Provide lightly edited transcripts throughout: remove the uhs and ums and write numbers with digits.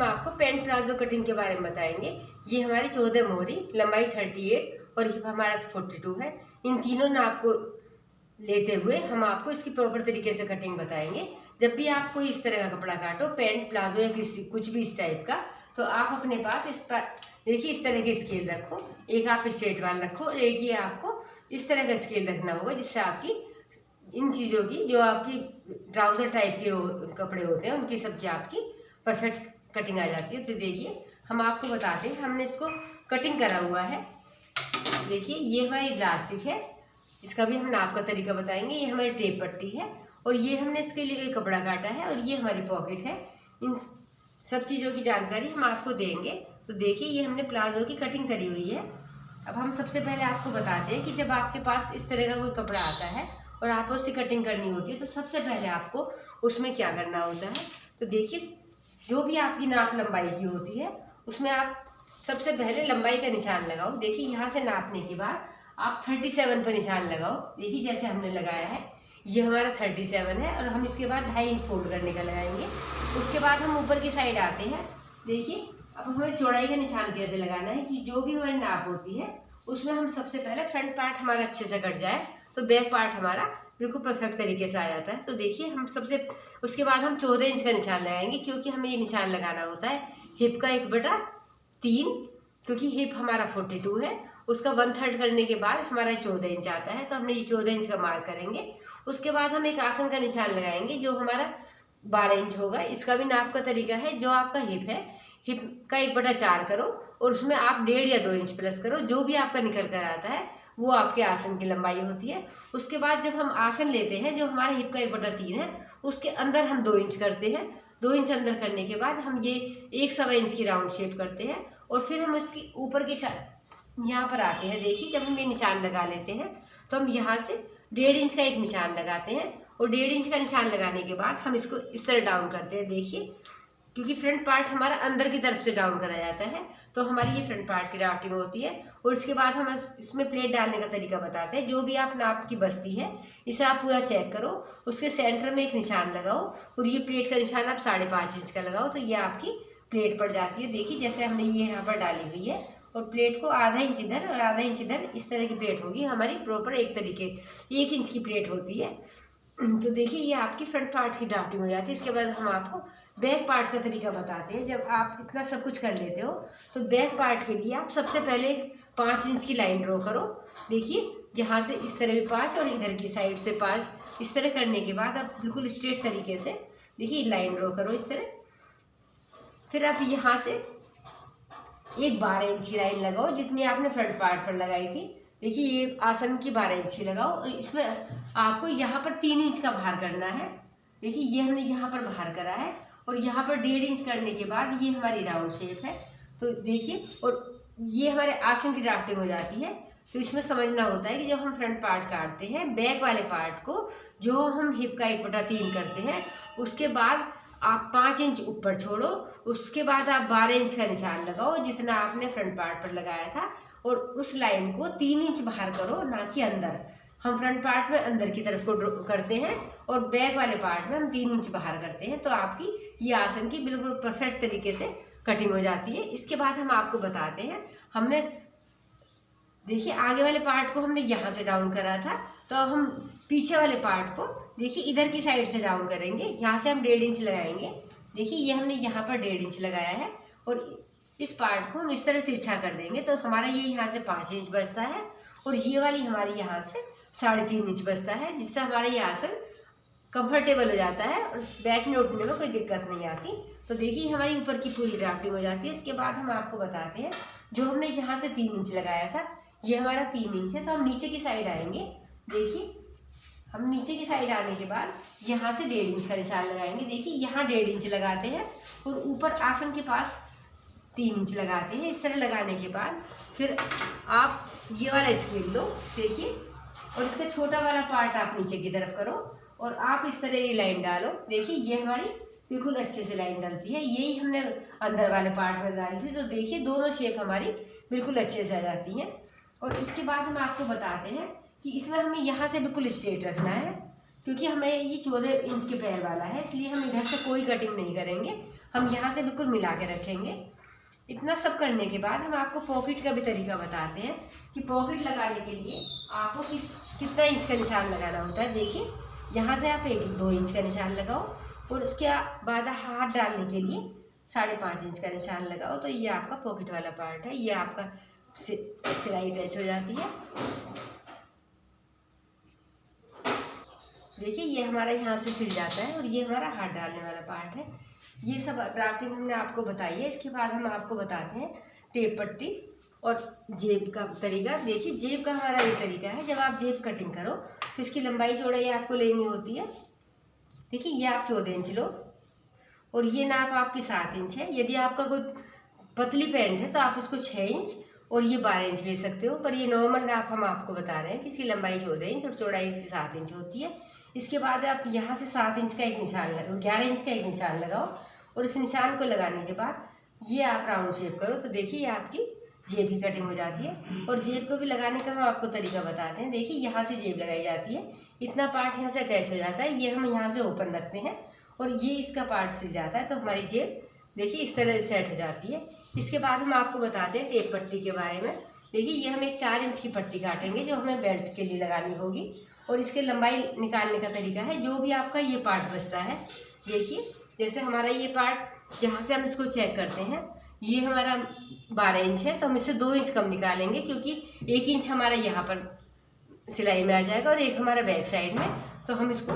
हम आपको pant palazzo cutting के बारे में बताएंगे। ये हमारी 14 मोहरी, लंबाई 38 और हिप हमारा 42 है। इन तीनों नाप को लेते हुए हम आपको इसकी प्रॉपर तरीके से कटिंग बताएंगे। जब भी आप कोई इस तरह का कपड़ा काटो, पैंट प्लाजो या किसी कुछ भी इस टाइप का, तो आप अपने पास इस पर देखिए इस तरह के स्केल रखो। एक आप स्ट्रेट वाल रखो और एक ये आपको इस तरह का स्केल रखना होगा, जिससे आपकी इन चीज़ों की जो आपकी ट्राउज़र टाइप के कपड़े होते हैं उनकी सब्जी आपकी परफेक्ट कटिंग आ जाती है। तो देखिए हम आपको बताते हैं, हमने इसको कटिंग करा हुआ है। देखिए ये हमारी इलास्टिक है, इसका भी हम नाप का तरीका बताएंगे। ये हमारी टेप पट्टी है और ये हमने इसके लिए कोई कपड़ा काटा है और ये हमारी पॉकेट है। इन सब चीज़ों की जानकारी हम आपको देंगे। तो देखिए ये हमने प्लाजो की कटिंग करी हुई है। अब हम सबसे पहले आपको बताते हैं कि जब आपके पास इस तरह का कोई कपड़ा आता है और आपको उसकी कटिंग करनी होती है, तो सबसे पहले आपको उसमें क्या करना होता है। तो देखिए जो भी आपकी नाप लंबाई की होती है उसमें आप सबसे पहले लंबाई का निशान लगाओ। देखिए यहाँ से नापने के बाद आप 37 पर निशान लगाओ। देखिए जैसे हमने लगाया है, ये हमारा 37 है और हम इसके बाद 2.5 इंच फोल्ड करने का लगाएंगे। उसके बाद हम ऊपर की साइड आते हैं। देखिए अब हमें चौड़ाई का निशान कैसे लगाना है कि जो भी हमारी नाप होती है उसमें हम सबसे पहले फ्रंट पार्ट हमारा अच्छे से कट जाए तो बैक पार्ट हमारा बिल्कुल परफेक्ट तरीके से आ जाता है। तो देखिए हम उसके बाद हम 14 इंच का निशान लगाएंगे, क्योंकि हमें ये निशान लगाना होता है हिप का 1/3, क्योंकि हिप हमारा 42 है। उसका 1/3 करने के बाद हमारा 14 इंच आता है, तो हमने ये 14 इंच का मार्क करेंगे। उसके बाद हम एक आसन का निशान लगाएंगे जो हमारा 12 इंच होगा। इसका भी नाप का तरीका है, जो आपका हिप है, हिप का 1/4 करो और उसमें आप 1.5 या 2 इंच प्लस करो। जो भी आपका निकल कर आता है वो आपके आसन की लंबाई होती है। उसके बाद जब हम आसन लेते हैं, जो हमारे हिप का 1/3 है, उसके अंदर हम 2 इंच करते हैं। 2 इंच अंदर करने के बाद हम ये 1.25 इंच की राउंड शेप करते हैं और फिर हम इसकी ऊपर की यहाँ पर आते हैं। देखिए जब हम ये निशान लगा लेते हैं तो हम यहाँ से 1.5 इंच का एक निशान लगाते हैं और 1.5 इंच का निशान लगाने के बाद हम इसको इस तरह डाउन करते हैं। देखिए क्योंकि फ्रंट पार्ट हमारा अंदर की तरफ से डाउन करा जाता है, तो हमारी ये फ्रंट पार्ट की ड्राफ्टिंग होती है। और उसके बाद हम इसमें प्लेट डालने का तरीका बताते हैं। जो भी आप नाप की बस्ती है इसे आप पूरा चेक करो, उसके सेंटर में एक निशान लगाओ और ये प्लेट का निशान आप 5.5 इंच का लगाओ, तो ये आपकी प्लेट पड़ जाती है। देखिए जैसे हमने ये यहाँ पर डाली हुई है और प्लेट को आधा इंच इधर और आधा इंच इधर, इस तरह की प्लेट होगी हमारी प्रॉपर 1 इंच की प्लेट होती है। तो देखिए ये आपकी फ्रंट पार्ट की ड्राफ्टिंग हो जाती है। इसके बाद हम आपको बैक पार्ट का तरीका बताते हैं। जब आप इतना सब कुछ कर लेते हो तो बैक पार्ट के लिए आप सबसे पहले 5 इंच की लाइन ड्रॉ करो। देखिए यहाँ से इस तरह भी 5 और इधर की साइड से 5, इस तरह करने के बाद आप बिल्कुल स्ट्रेट तरीके से देखिए लाइन ड्रॉ करो इस तरह। फिर आप यहाँ से एक 12 इंच की लाइन लगाओ, जितनी आपने फ्रंट पार्ट पर लगाई थी। देखिए ये आसन की 12 इंच की लगाओ और इसमें आपको यहाँ पर 3 इंच का भार करना है। देखिए ये हमने यहाँ पर भार करा है और यहाँ पर 1.5 इंच करने के बाद ये हमारी राउंड शेप है। तो देखिए और ये हमारे आसन की ड्राफ्टिंग हो जाती है। तो इसमें समझना होता है कि जब हम फ्रंट पार्ट काटते हैं, बैक वाले पार्ट को जो हम हिप का 1/3 करते हैं, उसके बाद आप 5 इंच ऊपर छोड़ो। उसके बाद आप 12 इंच का निशान लगाओ जितना आपने फ्रंट पार्ट पर लगाया था, और उस लाइन को 3 इंच बाहर करो, ना कि अंदर। हम फ्रंट पार्ट में अंदर की तरफ को करते हैं और बैक वाले पार्ट में हम 3 इंच बाहर करते हैं। तो आपकी ये आसन की बिल्कुल परफेक्ट तरीके से कटिंग हो जाती है। इसके बाद हम आपको बताते हैं, हमने देखिए आगे वाले पार्ट को हमने यहाँ से डाउन करा था, तो हम पीछे वाले पार्ट को देखिए इधर की साइड से डाउन करेंगे। यहाँ से हम 1.5 इंच लगाएंगे। देखिए ये हमने यहाँ पर 1.5 इंच लगाया है और इस पार्ट को हम इस तरह तिरछा कर देंगे, तो हमारा ये यहाँ से 5 इंच बचता है और ये वाली हमारी यहाँ से 3.5 इंच बचता है, जिससे हमारा ये आसन कंफर्टेबल हो जाता है और बैठने उठने में कोई दिक्कत नहीं आती। तो देखिए हमारी ऊपर की पूरी ड्राफ्टिंग हो जाती है। इसके बाद हम आपको बताते हैं, जो हमने यहाँ से 3 इंच लगाया था, ये हमारा 3 इंच है, तो हम नीचे की साइड आएंगे। देखिए हम नीचे की साइड आने के बाद यहाँ से 1.5 इंच का निशान लगाएंगे। देखिए यहाँ 1.5 इंच लगाते हैं और ऊपर आसन के पास 3 इंच लगाते हैं। इस तरह लगाने के बाद फिर आप ये वाला स्केल लो, देखिए, और इसका छोटा वाला पार्ट आप नीचे की तरफ करो और आप इस तरह ये लाइन डालो। देखिए ये हमारी बिल्कुल अच्छे से लाइन डलती है। यही हमने अंदर वाले पार्ट में डाली थी। तो देखिए दोनों शेप हमारी बिल्कुल अच्छे से आ जाती हैं। और इसके बाद हम आपको बताते हैं कि इसमें हमें यहाँ से बिल्कुल स्ट्रेट रखना है। क्योंकि हमें ये 14 इंच के पैर वाला है, इसलिए हम इधर से कोई कटिंग नहीं करेंगे, हम यहाँ से बिल्कुल मिला के रखेंगे। इतना सब करने के बाद हम आपको पॉकेट का भी तरीका बताते हैं कि पॉकेट लगाने के लिए आपको कितना इंच का निशान लगाना होता है। देखिए, यहाँ से आप 1-2 इंच का निशान लगाओ और उसके बाद हाथ डालने के लिए 5.5 इंच का निशान लगाओ। तो ये आपका पॉकेट वाला पार्ट है, ये आपका सिलाई अटैच हो जाती है। देखिए, ये हमारा यहाँ से सिल जाता है और ये हमारा हाथ डालने वाला पार्ट है। ये सब ड्राफ्टिंग हमने आपको बताई है। इसके बाद हम आपको बताते हैं टेप पट्टी और जेब का तरीका। देखिए, जेब का हमारा ये तरीका है, जब आप जेब कटिंग करो तो इसकी लंबाई चौड़ाई आपको लेनी होती है। देखिए, ये आप 14 इंच लो और ये नाप आपकी 7 इंच है। यदि आपका कोई पतली पैंट है तो आप उसको 6 इंच और ये 12 इंच ले सकते हो, पर ये नॉर्मल नाप हम आपको बता रहे हैं कि इसकी लंबाई 14 इंच और चौड़ाई इसकी 7 इंच होती है। इसके बाद आप यहाँ से 7 इंच का एक निशान लगाओ, 11 इंच का एक निशान लगाओ और इस निशान को लगाने के बाद ये आप राउंड शेप करो। तो देखिए, ये आपकी जेब की कटिंग हो जाती है। और जेब को भी लगाने का हम आपको तरीका बताते हैं। देखिए, यहाँ से जेब लगाई जाती है, इतना पार्ट यहाँ से अटैच हो जाता है, ये हम यहाँ से ओपन रखते हैं और ये इसका पार्ट सिल जाता है। तो हमारी जेब देखिए इस तरह सेट हो जाती है। इसके बाद हम आपको बताते हैं टेप पट्टी के बारे में। देखिए, ये हम एक 4 इंच की पट्टी काटेंगे जो हमें बेल्ट के लिए लगानी होगी और इसके लंबाई निकालने का तरीका है, जो भी आपका ये पार्ट बचता है। देखिए, जैसे हमारा ये पार्ट यहाँ से हम इसको चेक करते हैं, ये हमारा 12 इंच है तो हम इससे 2 इंच कम निकालेंगे, क्योंकि 1 इंच हमारा यहाँ पर सिलाई में आ जाएगा और एक हमारा बैक साइड में। तो हम इसको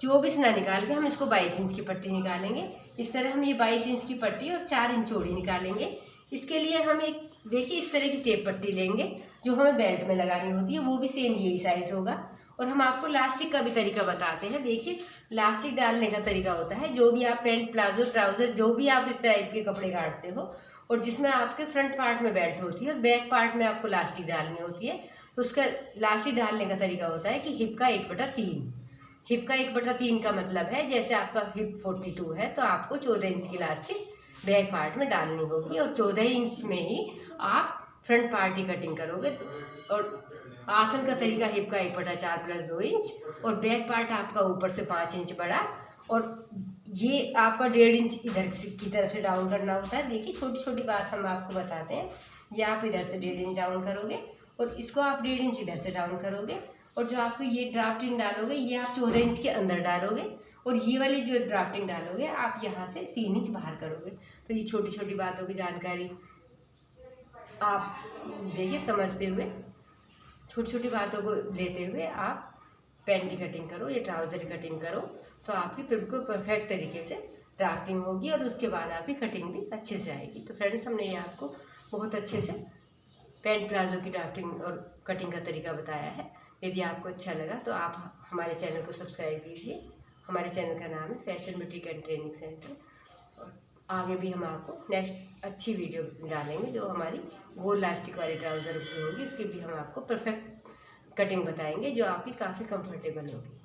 24 ना निकाल के हम इसको 22 इंच की पट्टी निकालेंगे। इस तरह हम ये 22 इंच की पट्टी और 4 इंच चौड़ी निकालेंगे। इसके लिए हम एक देखिए इस तरह की टेप पट्टी लेंगे जो हमें बेल्ट में लगानी होती है, वो भी सेम यही साइज़ होगा। और हम आपको लास्टिक का भी तरीका बताते हैं। देखिए, लास्टिक डालने का तरीका होता है, जो भी आप पैंट, प्लाजो, ट्राउज़र, जो भी आप इस टाइप के कपड़े काटते हो और जिसमें आपके फ्रंट पार्ट में बेल्ट होती है और बैक पार्ट में आपको लास्टिक डालनी होती है, तो उसका लास्टिक डालने का तरीका होता है कि हिप का 1/3। हिप का 1/3 का मतलब है, जैसे आपका हिप 42 है तो आपको 14 इंच की लास्टिक बैक पार्ट में डालनी होगी और 14 इंच में ही आप फ्रंट पार्ट की कटिंग करोगे। और आसन का तरीका हिप का 1/4 + 2 इंच और बैक पार्ट आपका ऊपर से 5 इंच बड़ा और ये आपका 1.5 इंच इधर की तरफ से डाउन करना होता है। देखिए, छोटी छोटी बात हम आपको बताते हैं। ये आप इधर से 1.5 इंच डाउन करोगे और इसको आप 1.5 इंच इधर से डाउन करोगे और जो आपको ये ड्राफ्टिंग डालोगे ये आप 14 इंच के अंदर डालोगे और ये वाली जो ड्राफ्टिंग डालोगे आप यहाँ से 3 इंच बाहर करोगे। तो ये छोटी छोटी बातों की जानकारी आप देखिए समझते हुए, छोटी छोटी बातों को लेते हुए आप पैंट की कटिंग करो या ट्राउज़र की कटिंग करो, तो आपकी बिल्कुल परफेक्ट तरीके से ड्राफ्टिंग होगी और उसके बाद आपकी कटिंग भी अच्छे से आएगी। तो फ्रेंड्स, हमने ये आपको बहुत अच्छे से पैंट प्लाजो की ड्राफ्टिंग और कटिंग का तरीका बताया है। यदि आपको अच्छा लगा तो आप हमारे चैनल को सब्सक्राइब कीजिए। हमारे चैनल का नाम है fashion boutique and training centre. और आगे भी हम आपको नेक्स्ट अच्छी वीडियो डालेंगे जो हमारी गोल लास्टिक वाली ट्राउज़र की होगी, उसकी भी हम आपको परफेक्ट कटिंग बताएंगे जो आपकी काफ़ी कंफर्टेबल होगी।